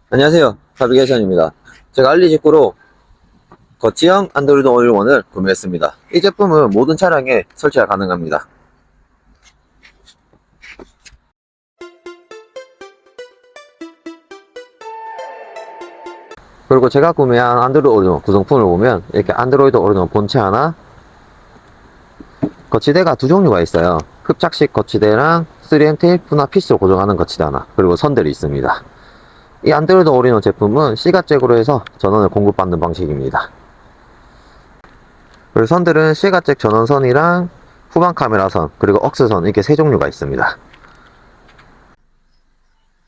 안녕하세요. 나비게이션입니다. 제가 알리직구로 거치형 안드로이드 올인원을 구매했습니다. 이 제품은 모든 차량에 설치가 가능합니다. 그리고 제가 구매한 안드로이드 올인원 구성품을 보면 이렇게 안드로이드 올인원 본체 하나, 거치대가 두 종류가 있어요. 흡착식 거치대랑 3M 테이프나 피스로 고정하는 거치대 하나, 그리고 선들이 있습니다. 이 안드로이드 올인원 제품은 C가잭으로 해서 전원을 공급받는 방식입니다. 그리고 선들은 C가잭 전원선이랑 후방 카메라선, 그리고 억스선, 이렇게 세 종류가 있습니다.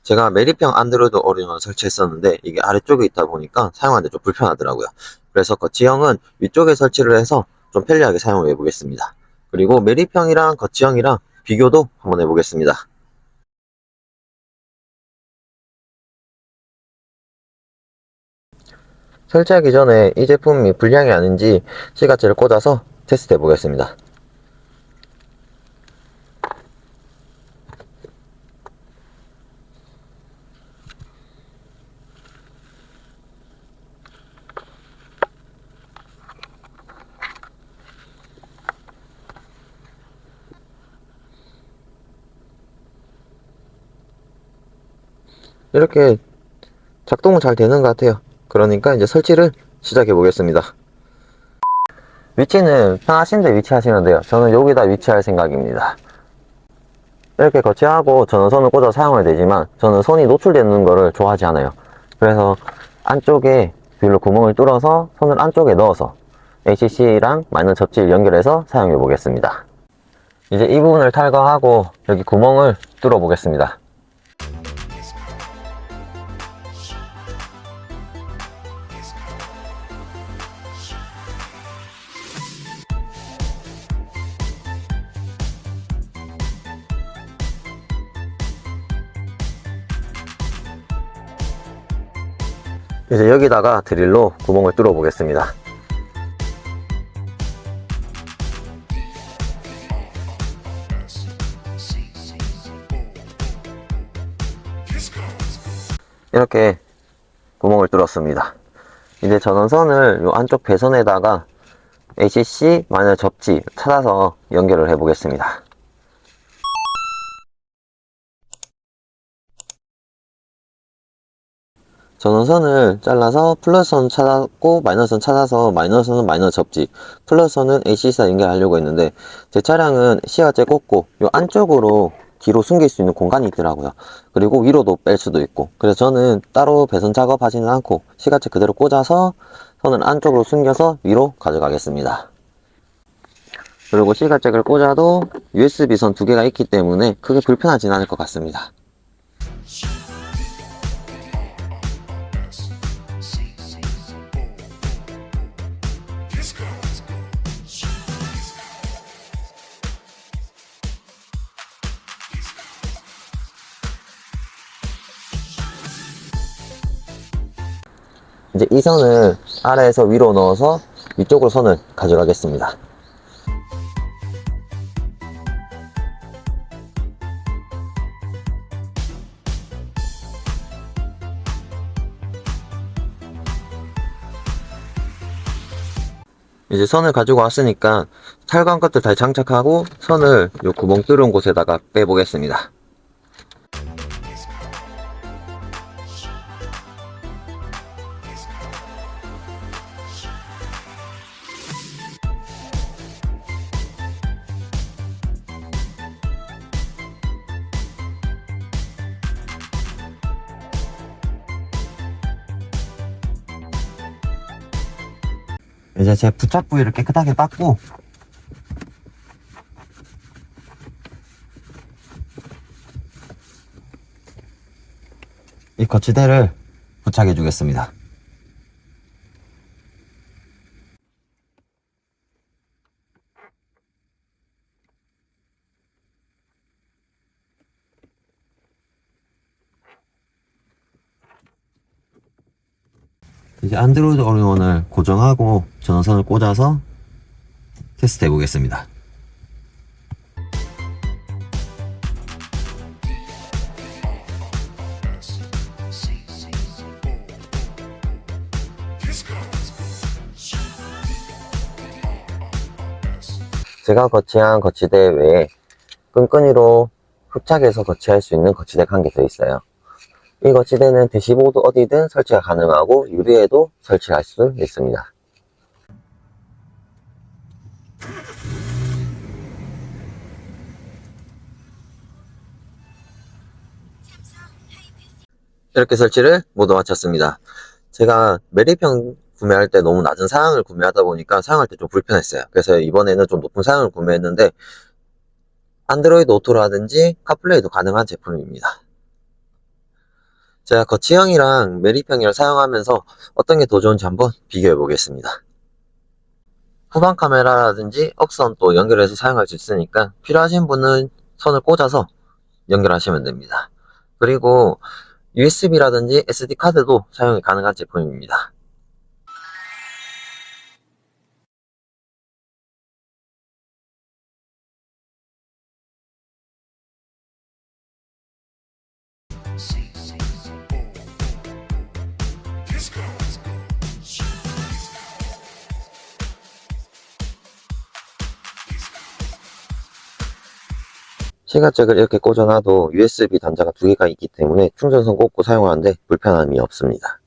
제가 메리평 안드로이드 올인원을 설치했었는데 이게 아래쪽에 있다 보니까 사용하는데 좀 불편하더라고요. 그래서 거치형은 위쪽에 설치를 해서 좀 편리하게 사용해 보겠습니다. 그리고 메리평이랑 거치형이랑 비교도 한번 해보겠습니다. 설치하기 전에 이 제품이 불량이 아닌지 C가잭을 꽂아서 테스트 해보겠습니다. 이렇게 작동은 잘 되는 것 같아요. 그러니까 이제 설치를 시작해 보겠습니다. 위치는 편하신 데 위치하시면 돼요. 저는 여기다 위치할 생각입니다. 이렇게 거치하고 전원선을 꽂아 사용해야 되지만 저는 선이 노출되는 거를 좋아하지 않아요. 그래서 안쪽에 뷰로 구멍을 뚫어서 선을 안쪽에 넣어서 ACC랑 마이너 접지를 연결해서 사용해 보겠습니다. 이제 이 부분을 탈거하고 여기 구멍을 뚫어 보겠습니다. 이제 여기다가 드릴로 구멍을 뚫어 보겠습니다. 이렇게 구멍을 뚫었습니다. 이제 전원선을 이 안쪽 배선에다가 ACC 마이너 접지 찾아서 연결을 해 보겠습니다. 전원선을 잘라서 플러스선 찾았고 마이너선 찾아서 마이너선은 마이너 접지, 플러스선은 ACC와 연결하려고 했는데 제 차량은 C가잭 꽂고 이 안쪽으로 뒤로 숨길 수 있는 공간이 있더라고요. 그리고 위로도 뺄 수도 있고, 그래서 저는 따로 배선 작업하지는 않고 C가잭 그대로 꽂아서 선을 안쪽으로 숨겨서 위로 가져가겠습니다. 그리고 C가잭을 꽂아도 USB 선 두 개가 있기 때문에 크게 불편하진 않을 것 같습니다. 이제 이 선을 아래에서 위로 넣어서 위쪽으로 선을 가져가겠습니다. 이제 선을 가지고 왔으니까 탈관 것들 다 장착하고 선을 요 구멍 뚫은 곳에다가 빼보겠습니다. 이제 제 부착 부위를 깨끗하게 닦고 이 거치대를 부착해 주겠습니다. 이제 안드로이드 올인원을 고정하고 전선을 꽂아서 테스트 해 보겠습니다. 제가 거치한 거치대 외에 끈끈이로 흡착해서 거치할 수 있는 거치대가 한 개 더 있어요. 이 거치대는 대시보드 어디든 설치가 가능하고 유리에도 설치할 수 있습니다. 이렇게 설치를 모두 마쳤습니다. 제가 메리평 구매할 때 너무 낮은 사양을 구매하다 보니까 사용할 때 좀 불편했어요. 그래서 이번에는 좀 높은 사양을 구매했는데 안드로이드 오토라든지 카플레이도 가능한 제품입니다. 제가 거치형이랑 메리평이랑 사용하면서 어떤 게 더 좋은지 한번 비교해 보겠습니다. 후방 카메라라든지 억선 또 연결해서 사용할 수 있으니까 필요하신 분은 선을 꽂아서 연결하시면 됩니다. 그리고 USB라든지 SD카드도 사용이 가능한 제품입니다. 시가잭을 이렇게 꽂아놔도 USB 단자가 두 개가 있기 때문에 충전선 꽂고 사용하는데 불편함이 없습니다.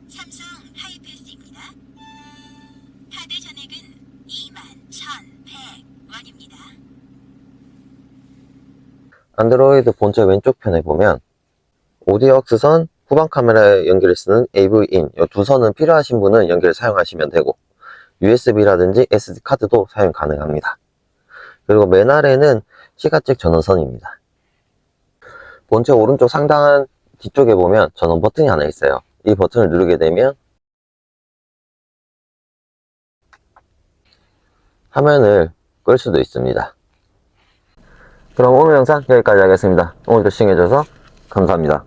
삼성 하이패스입니다. 카드 전액은 21,100원입니다. 안드로이드 본체 왼쪽 편에 보면 오디오옥스선, 후방 카메라에 연결을 쓰는 AV-in 이 두 선은 필요하신 분은 연결 사용하시면 되고 USB라든지 SD카드도 사용 가능합니다. 그리고 맨 아래는 시가잭 전원선입니다. 본체 오른쪽 상단 뒤쪽에 보면 전원 버튼이 하나 있어요. 이 버튼을 누르게 되면 화면을 끌 수도 있습니다. 그럼 오늘 영상 여기까지 하겠습니다. 오늘도 시청해주셔서 감사합니다.